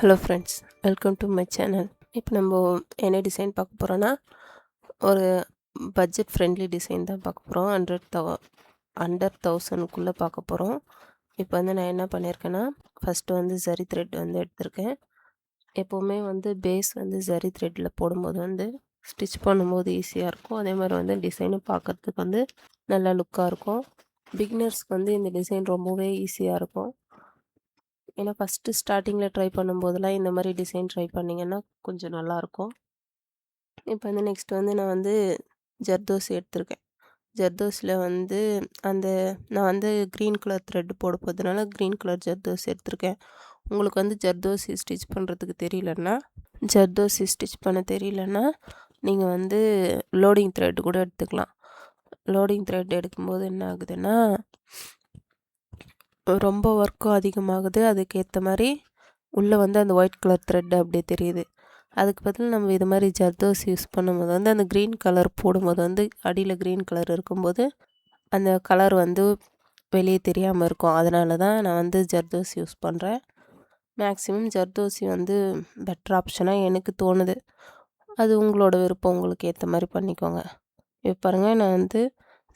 Hello friends, welcome to my channel. இப்போ நம்ம என்ன டிசைன் பார்க்க போகிறோன்னா, ஒரு பட்ஜெட் ஃப்ரெண்ட்லி டிசைன் தான் பார்க்க போகிறோம். அண்டர் 1000க்குள்ளே பார்க்க போகிறோம். இப்போ வந்து நான் என்ன பண்ணியிருக்கேன்னா, ஃபஸ்ட்டு வந்து ஜரி த்ரெட் வந்து எடுத்திருக்கேன். எப்போவுமே வந்து பேஸ் வந்து ஜரி த்ரெட்டில் போடும்போது வந்து ஸ்டிச் பண்ணும்போது ஈஸியாக இருக்கும். அதே மாதிரி வந்து டிசைனும் பார்க்குறதுக்கு வந்து நல்லா லுக்காக இருக்கும். பிகினர்ஸ்க்கு வந்து இந்த டிசைன் ரொம்பவே ஈஸியாக இருக்கும். ஏன்னா ஃபஸ்ட்டு ஸ்டார்டிங்கில் ட்ரை பண்ணும்போதெல்லாம் இந்த மாதிரி டிசைன் ட்ரை பண்ணிங்கன்னா கொஞ்சம் நல்லாயிருக்கும். இப்போ வந்து நெக்ஸ்ட் வந்து நான் வந்து ஜர்தோசி எடுத்திருக்கேன். ஜர்தோசியில் வந்து நான் வந்து க்ரீன் கலர் த்ரெட் போட போகிறதுனால க்ரீன் கலர் ஜர்தோசி எடுத்திருக்கேன். உங்களுக்கு வந்து ஜர்தோசி ஸ்டிச் பண்ணுறதுக்கு ஜர்தோசி ஸ்டிச் பண்ண தெரியலன்னா நீங்கள் வந்து லோடிங் த்ரெட் கூட எடுத்துக்கலாம். லோடிங் த்ரெட் எடுக்கும்போது என்ன ஆகுதுன்னா, ரொம்ப ஒர்க்கும் அதிகமாகுது. அதுக்கேற்ற மாதிரி உள்ளே வந்து அந்த ஒயிட் கலர் த்ரெட் அப்படியே தெரியுது. அதுக்கு பதில் நம்ம இது மாதிரி ஜர்தோசி யூஸ் பண்ணும்போது வந்து அந்த க்ரீன் கலர் போடும்போது வந்து அடியில் க்ரீன் கலர் இருக்கும்போது அந்த கலர் வந்து வெளியே தெரியாமல் இருக்கும். அதனால தான் நான் வந்து ஜர்தோசி யூஸ் பண்ணுறேன். மேக்ஸிமம் ஜர்தோசி வந்து பெட்டர் ஆப்ஷனாக எனக்கு தோணுது. அது உங்களோட விருப்பம், உங்களுக்கு ஏற்ற மாதிரி பண்ணிக்கோங்க. இப்போ பாருங்கள், நான் வந்து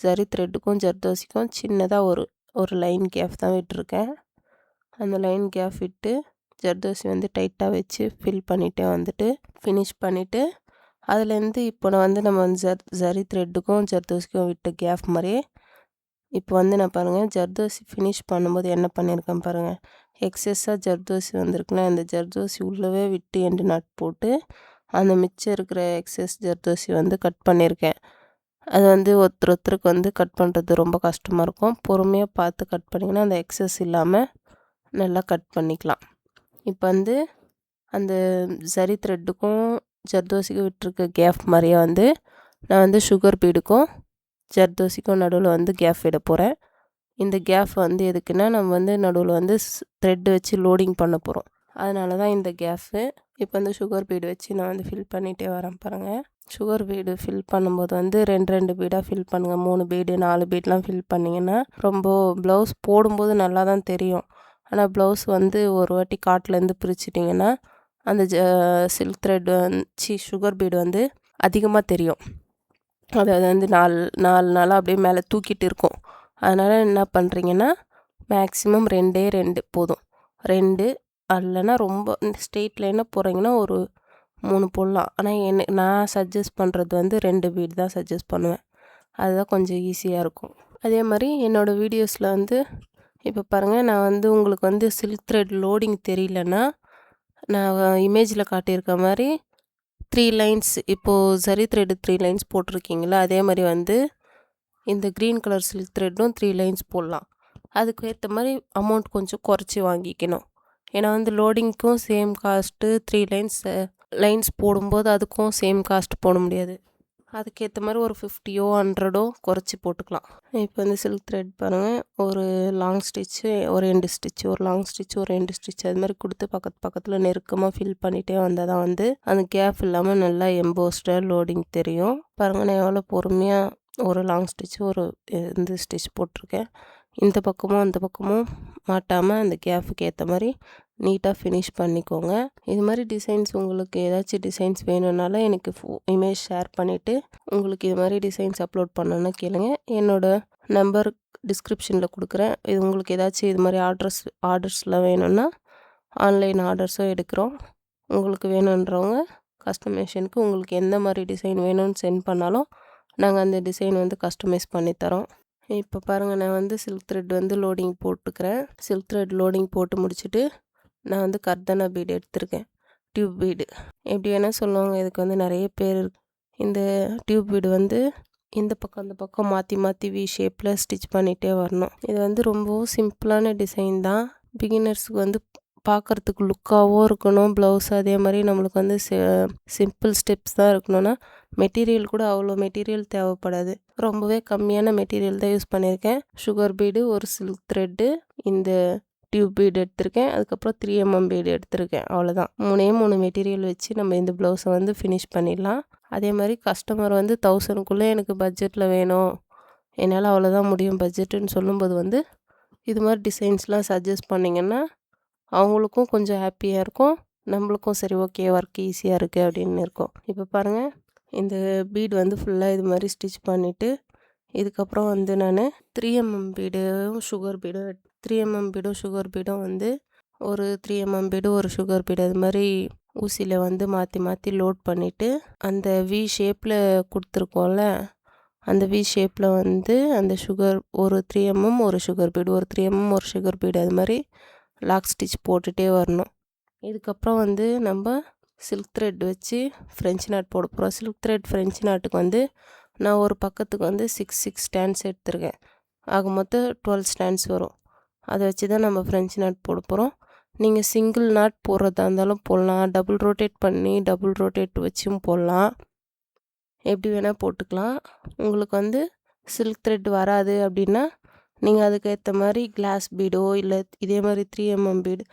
ஜரி த்ரெட்டுக்கும் ஜர்தோசிக்கும் சின்னதாக ஒரு லைன் கேப் தான் விட்டுருக்கேன். அந்த லைன் கேப் விட்டு ஜர்தோசி வந்து டைட்டாக வச்சு ஃபில் பண்ணிகிட்டே வந்துட்டு ஃபினிஷ் பண்ணிவிட்டு அதுலேருந்து இப்போ நான் வந்து நம்ம வந்து ஜரி த்ரெட்டுக்கும் ஜர்தோசிக்கும் விட்ட கேப் மாதிரியே இப்போ வந்து நான் பாருங்கள் ஜர்தோசி ஃபினிஷ் பண்ணும்போது என்ன பண்ணியிருக்கேன் பாருங்கள். எக்ஸஸாக ஜர்தோசி வந்திருக்குன்னா அந்த ஜர்தோசி உள்ளவே விட்டு எண்டு நட் போட்டு அந்த மிச்சம் இருக்கிற எக்ஸஸ் ஜர்தோசி வந்து கட் பண்ணியிருக்கேன். அது வந்து ஒருத்தருக்கு வந்து கட் பண்ணுறது ரொம்ப கஷ்டமாக இருக்கும். பொறுமையாக பார்த்து கட் பண்ணிங்கன்னா அந்த எக்ஸஸ் இல்லாமல் நல்லா கட் பண்ணிக்கலாம். இப்போ வந்து அந்த ஜரி த்ரெட்டுக்கும் ஜர்தோசிக்கும் விட்டுருக்க கேப் மாதிரியே வந்து நான் வந்து சுகர் பீடுக்கும் ஜர்தோசிக்கும் நடுவில் வந்து கேப் விட போகிறேன். இந்த கேப் வந்து எதுக்குன்னா, நம்ம வந்து நடுவில் வந்து த்ரெட் வச்சு லோடிங் பண்ண போகிறோம். அதனால தான் இந்த கேஃபு. இப்போ வந்து சுகர் பீடு வச்சு நான் வந்து ஃபில் பண்ணிகிட்டே வரேன் பாருங்கள். சுகர் பீடு ஃபில் பண்ணும்போது வந்து 2 பீடாக ஃபில் பண்ணுங்கள். 3 பீடு 4 பீடெலாம் ஃபில் பண்ணிங்கன்னா ரொம்ப ப்ளவுஸ் போடும்போது நல்லா தான் தெரியும். ஆனால் ப்ளவுஸ் வந்து ஒரு வாட்டி காட்டிலேருந்து பிரிச்சிட்டிங்கன்னா அந்த சில்க் த்ரெட் சுகர் பீடு வந்து அதிகமாக தெரியும். அது வந்து 4 நாளாக அப்படியே மேலே தூக்கிட்டு இருக்கும். அதனால் என்ன பண்ணுறீங்கன்னா, மேக்ஸிமம் 2 போதும். 2 இல்லைன்னா ரொம்ப ஸ்ட்ரெயிட் லைனாக போகிறீங்கன்னா ஒரு 3 போடலாம். ஆனால் நான் சஜஸ்ட் பண்ணுறது வந்து 2 பீடு தான் சஜஸ்ட் பண்ணுவேன். அதுதான் கொஞ்சம் ஈஸியாக இருக்கும். அதே மாதிரி என்னோடய வீடியோஸில் வந்து இப்போ பாருங்கள், நான் வந்து உங்களுக்கு வந்து சில்க் த்ரெட் லோடிங் தெரியலன்னா நான் இமேஜில் காட்டியிருக்க மாதிரி 3 லைன்ஸ், இப்போது ஜரி த்ரெட்டு 3 லைன்ஸ் போட்டிருக்கீங்களா, அதே மாதிரி வந்து இந்த க்ரீன் கலர் சில்க் த்ரெட்டும் 3 லைன்ஸ் போடலாம். அதுக்கு ஏற்ற மாதிரி அமௌண்ட் கொஞ்சம் குறைச்சி வாங்கிக்கணும். ஏன்னா வந்து லோடிங்க்கும் சேம் காஸ்ட்டு, 3 லைன்ஸ் போடும்போது அதுக்கும் சேம் காஸ்ட் போட முடியாது. அதுக்கேற்ற மாதிரி ஒரு 50யோ 100ஓ குறைச்சி போட்டுக்கலாம். இப்போ வந்து சில்க் த்ரெட் பாருங்கள், ஒரு லாங் ஸ்டிச்சு, ஒரு எண்டு ஸ்டிச், ஒரு லாங் ஸ்டிச், ஒரு எண்டு ஸ்டிச், அது மாதிரி கொடுத்து பக்கத்தில் நெருக்கமாக ஃபில் பண்ணிகிட்டே வந்தால் தான் வந்து அந்த கேப் இல்லாமல் நல்லா எம்போஸ்டாக லோடிங் தெரியும். பாருங்கள், நான் எவ்வளோ பொறுமையாக ஒரு லாங் ஸ்டிச்சு ஒரு இந்த ஸ்டிச் போட்டிருக்கேன். இந்த பக்கமும் அந்த பக்கமும் மாட்டாமல் அந்த கேப்புக்கு ஏற்ற மாதிரி நீட்டாக ஃபினிஷ் பண்ணிக்கோங்க. இது மாதிரி டிசைன்ஸ் உங்களுக்கு ஏதாச்சும் டிசைன்ஸ் வேணும்னாலும் எனக்கு இமேஜ் ஷேர் பண்ணிவிட்டு உங்களுக்கு இது மாதிரி டிசைன்ஸ் அப்லோட் பண்ணணுன்னா கேளுங்க. என்னோடய நம்பர் டிஸ்கிரிப்ஷனில் கொடுக்குறேன். இது உங்களுக்கு ஏதாச்சும் இது மாதிரி ஆர்டர்ஸ்லாம் வேணும்னா ஆன்லைன் ஆர்டர்ஸும் எடுக்கிறோம். உங்களுக்கு வேணுன்றவங்க கஸ்டமைசேஷனுக்கு உங்களுக்கு எந்த மாதிரி டிசைன் வேணும்னு சென்ட் பண்ணாலும் நாங்கள் அந்த டிசைன் வந்து கஸ்டமைஸ் பண்ணித்தரோம். இப்போ பாருங்கள், நான் வந்து சில்க் த்ரெட் வந்து லோடிங் போட்டுக்கிறேன். சில்க் த்ரெட் லோடிங் போட்டு முடிச்சுட்டு நான் வந்து கர்தானா பீடு எடுத்திருக்கேன். டியூப் பீடு எப்படி வேணால் சொல்லுவாங்க. இதுக்கு வந்து நிறைய பேர் இந்த டியூப் பீடு வந்து இந்த பக்கம் அந்த பக்கம் மாற்றி வி ஷேப்பில் ஸ்டிச் பண்ணிகிட்டே வரணும். இது வந்து ரொம்பவும் சிம்பிளான டிசைன் தான். பிகினர்ஸுக்கு வந்து பார்க்குறதுக்கு லுக்காகவும் இருக்கணும் ப்ளவுஸ். அதே மாதிரி நம்மளுக்கு வந்து சிம்பிள் ஸ்டெப்ஸ் தான் இருக்கணும்னா மெட்டீரியல் கூட அவ்வளோ மெட்டீரியல் தேவைப்படாது. ரொம்பவே கம்மியான மெட்டீரியல் தான் யூஸ் பண்ணியிருக்கேன். சுகர் பீடு, ஒரு சில்க் த்ரெட்டு, இந்த டியூப் பீடு எடுத்திருக்கேன். அதுக்கப்புறம் 3mm பீடு எடுத்திருக்கேன். அவ்வளோதான். 3 மெட்டீரியல் வச்சு நம்ம இந்த ப்ளவுஸை வந்து ஃபினிஷ் பண்ணிடலாம். அதே மாதிரி கஸ்டமர் வந்து 1000க்குள்ளே எனக்கு பட்ஜெட்டில் வேணும், என்னால் அவ்வளோதான் முடியும் பட்ஜெட்டுன்னு சொல்லும்போது வந்து இது மாதிரி டிசைன்ஸ்லாம் சஜஸ்ட் பண்ணிங்கன்னா அவங்களுக்கும் கொஞ்சம் ஹாப்பியாக இருக்கும். நம்மளுக்கும் சரி ஓகே ஒர்க் ஈஸியாக இருக்குது அப்படின்னு இருக்கும். இப்போ பாருங்கள், இந்த பீடு வந்து ஃபுல்லாக இது மாதிரி ஸ்டிச் பண்ணிவிட்டு இதுக்கப்புறம் வந்து நான் 3mm பீடும் சுகர் பீடும் 3mm பீடும் சுகர் பீடும் வந்து ஒரு 3mm பீடு ஒரு சுகர் பீடு அது மாதிரி ஊசியில் வந்து மாற்றி மாற்றி லோட் பண்ணிவிட்டு அந்த வி ஷேப்பில் கொடுத்துருக்கோம்ல, அந்த வி ஷேப்பில் வந்து அந்த சுகர் ஒரு 3mm ஒரு சுகர் பீடு ஒரு 3mm ஒரு சுகர் பீடு அது மாதிரி லாக் ஸ்டிச் போட்டுகிட்டே வரணும். இதுக்கப்புறம் வந்து நம்ம சில்க் த்ரெட் வச்சு ஃப்ரெஞ்ச் நாட் போட போகிறோம். சில்க் த்ரெட் ஃப்ரெஞ்ச் நாட்டுக்கு வந்து நான் ஒரு பக்கத்துக்கு வந்து 6 ஸ்டாண்ட்ஸ் எடுத்துருக்கேன். ஆக மொத்தம் 12 ஸ்டாண்ட்ஸ் வரும். அதை வச்சு தான் நம்ம ஃப்ரெஞ்ச் நாட் போட போகிறோம். நீங்கள் சிங்கிள் நாட் போடுறதா இருந்தாலும் போடலாம், டபுள் ரோட்டேட் பண்ணி டபுள் ரோட்டேட் வச்சும் போடலாம், எப்படி வேணால் போட்டுக்கலாம். உங்களுக்கு வந்து சில்க் த்ரெட் வராது அப்படின்னா நீங்கள் அதுக்கேற்ற மாதிரி கிளாஸ் பீடோ இல்லை இதே மாதிரி 3mm பீடு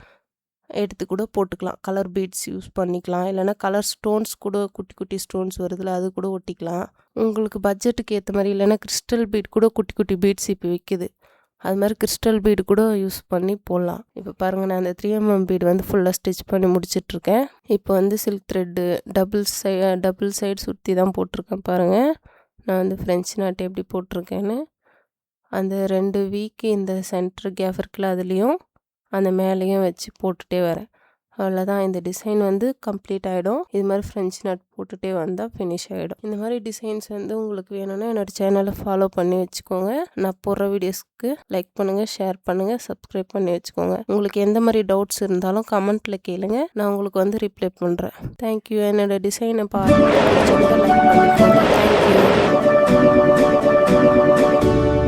எடுத்து கூட போட்டுக்கலாம். கலர் பீட்ஸ் யூஸ் பண்ணிக்கலாம், இல்லைனா கலர் ஸ்டோன்ஸ் கூட குட்டி குட்டி ஸ்டோன்ஸ் வருதுல அது கூட ஒட்டிக்கலாம். உங்களுக்கு பட்ஜெட்டுக்கு ஏற்ற மாதிரி, இல்லைனா கிறிஸ்டல் பீட் கூட குட்டி குட்டி பீட்ஸ் இப்போ விற்கிது, அது மாதிரி கிறிஸ்டல் பீடு கூட யூஸ் பண்ணி போடலாம். இப்போ பாருங்கள், நான் அந்த 3mm பீடு வந்து ஃபுல்லாக ஸ்டிச் பண்ணி முடிச்சிட்ருக்கேன். இப்போ வந்து சில்க் த்ரெட்டு டபுள் சைடு சுற்றி தான் போட்டிருக்கேன். பாருங்கள், நான் வந்து ஃப்ரெஞ்ச் நாட் எப்படி போட்டிருக்கேன்னு. அந்த 2 வீக்கு இந்த சென்டர் கேப் இருக்குல்ல, அதுலேயும் அந்த மேலேயும் வச்சு போட்டுகிட்டே வரேன். அவ்வளோதான், இந்த டிசைன் வந்து கம்ப்ளீட் ஆகிடும். இது மாதிரி ஃப்ரெஞ்ச் நாட் போட்டுகிட்டே வந்தால் ஃபினிஷ் ஆகிடும். இந்த மாதிரி டிசைன்ஸ் வந்து உங்களுக்கு வேணும்னா என்னோடய சேனலை ஃபாலோ பண்ணி வச்சுக்கோங்க. நான் போடுற வீடியோஸ்க்கு லைக் பண்ணுங்கள், ஷேர் பண்ணுங்கள், சப்ஸ்கிரைப் பண்ணி வச்சுக்கோங்க. உங்களுக்கு எந்த மாதிரி டவுட்ஸ் இருந்தாலும் கமெண்ட்டில் கேளுங்க, நான் உங்களுக்கு வந்து ரிப்ளை பண்ணுறேன். தேங்க்யூ. என்னோடய டிசைனை பார்த்து லைக் பண்ணிக்கோங்க. தேங்க்யூ.